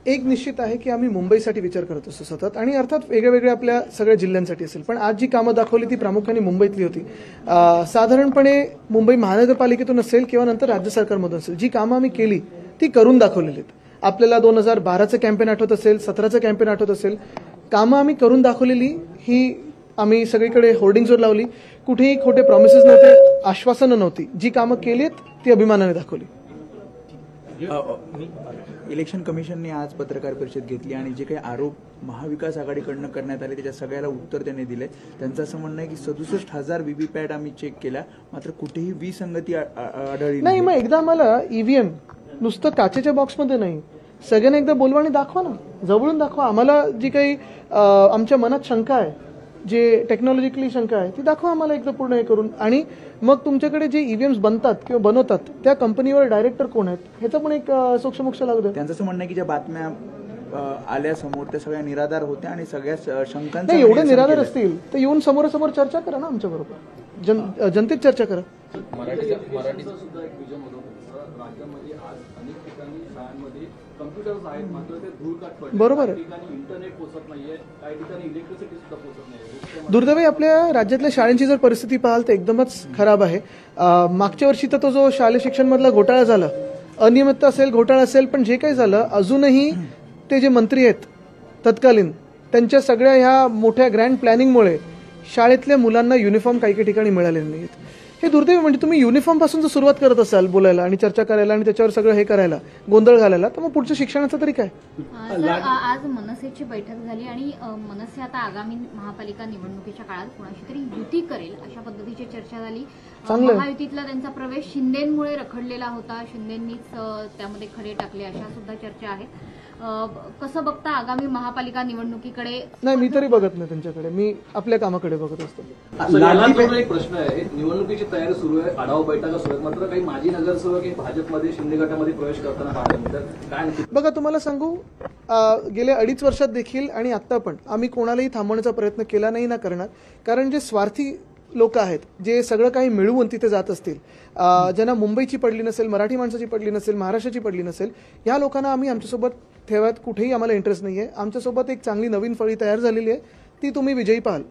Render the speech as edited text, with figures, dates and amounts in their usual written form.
एक निश्चित आहे की आम्ही मुंबईसाठी विचार करत असतो सतत आणि अर्थात वेगळ्या आपल्या सगळ्या जिल्ह्यांसाठी असेल, पण आज जी कामं दाखवली ती प्रामुख्याने मुंबईतली होती. साधारणपणे मुंबई महानगरपालिकेतून असेल किंवा नंतर राज्य सरकारमधून असेल, जी कामं आम्ही केली ती करून दाखवलेली आहेत. आपल्याला 2012चं कॅम्पेन आठवत असेल, 17चं कॅम्पेन आठवत असेल, कामं आम्ही करून दाखवलेली ही आम्ही सगळीकडे होर्डिंग्सवर लावली. कुठेही खोटे प्रॉमिसेस नव्हते, आश्वासनं नव्हती. जी कामं केलीत ती अभिमानाने दाखवली. इलेक्शन कमिशनने आज पत्रकार परिषद घेतली आणि जे काही आरोप महाविकास आघाडीकडनं करण्यात आले त्याच्या सगळ्याला उत्तर त्यांनी दिले. त्यांचं असं म्हणणं आहे की 67,000 व्हीव्हीपॅट आम्ही चेक केल्या, मात्र कुठेही विसंगती आढळली नाही. मग एकदा आम्हाला ईव्हीएम नुसतं काचेच्या बॉक्समध्ये नाही, सगळ्यांना एकदा बोलवा आणि दाखवा ना, जवळून दाखवा. आम्हाला जी काही आमच्या मनात शंका आहे, जे टेक्नॉलॉजिकली शंका आहे, ती दाखवा आम्हाला एकदा पूर्ण हे करून. आणि मग तुमच्याकडे जे ईव्हीएम्स बनतात किंवा बनवतात त्या कंपनीवर डायरेक्टर कोण आहेत ह्याचं पण एक सोक्षमोक्ष लागू द्या. त्यांचं असं म्हणणं आहे की ज्या बातम्या आल्या समोर त्या सगळ्या निराधार होत्या आणि सगळ्या शंकांचं नाही. एवढे निराधार असतील तर येऊन समोरासमोर चर्चा करा ना आमच्या बरोबर, जनतेत चर्चा करा. बरोबर आहे. दुर्दैव आपल्या राज्यातल्या शाळांची जर परिस्थिती पाहाल तर एकदमच खराब आहे. मागच्या वर्षी तर तो जो शालेय शिक्षण मधला घोटाळा झाला, अनियमितता असेल, घोटाळा असेल, पण जे काही झालं अजूनही ते जे मंत्री आहेत तत्कालीन त्यांच्या सगळ्या ह्या मोठ्या ग्रँड प्लॅनिंगमुळे शाळेतल्या मुलांना युनिफॉर्म काही ठिकाणी मिळालेले नाहीत. हे दुर्दैव. म्हणजे तुम्ही युनिफॉर्म पासून जर सुरुवात करत असाल बोलायला आणि चर्चा करायला आणि त्याच्यावर सगळं हे करायला, गोंधळ घालायला, तर मग पुढच्या शिक्षणाचं तरी काय. आज मनसेची बैठक झाली आणि मनसे आता आगामी महापालिका निवडणुकीच्या काळात कोणाशी तरी युती करेल अशा पद्धतीची चर्चा झाली. महायुतीतला त्यांचा प्रवेश शिंदेंमुळे रखडलेला होता, शिंदेंनीच त्यामध्ये खडे टाकले अशा सुद्धा चर्चा आहेत. कसं बघता आगामी महापालिका निवडणुकीकडे? नाही, मी तरी बघत नाही त्यांच्याकडे, मी आपल्या कामाकडे बघत असतो. एक प्रश्न आहे, निवडणुकीची तयारी सुरू आहे, आढावा बैठका सुरू आहेत, मात्र काही माजी नगरसेवक भाजपमध्ये शिंदे गटामध्ये प्रवेश करताना पाहायला मिळतात. काय बघा, तुम्हाला सांगू, गेल्या 2.5 वर्षात देखील आणि आता पण आम्ही कोणालाही थांबवण्याचा प्रयत्न केला नाही ना करणार. कारण जे स्वार्थी लोक आहेत, जे सगळं काही मिळवून तिथे जात असतील, ज्यांना मुंबईची पडली नसेल, मराठी माणसाची पडली नसेल, महाराष्ट्राची पडली नसेल, या लोकांना आम्ही आमच्यासोबत ठेवत कुठेही आम्हाला इंटरेस्ट नाही आहे. आमच्यासोबत एक चांगली नवीन फळी तयार झालेली आहे, ती तुम्ही विजयी पाहाल.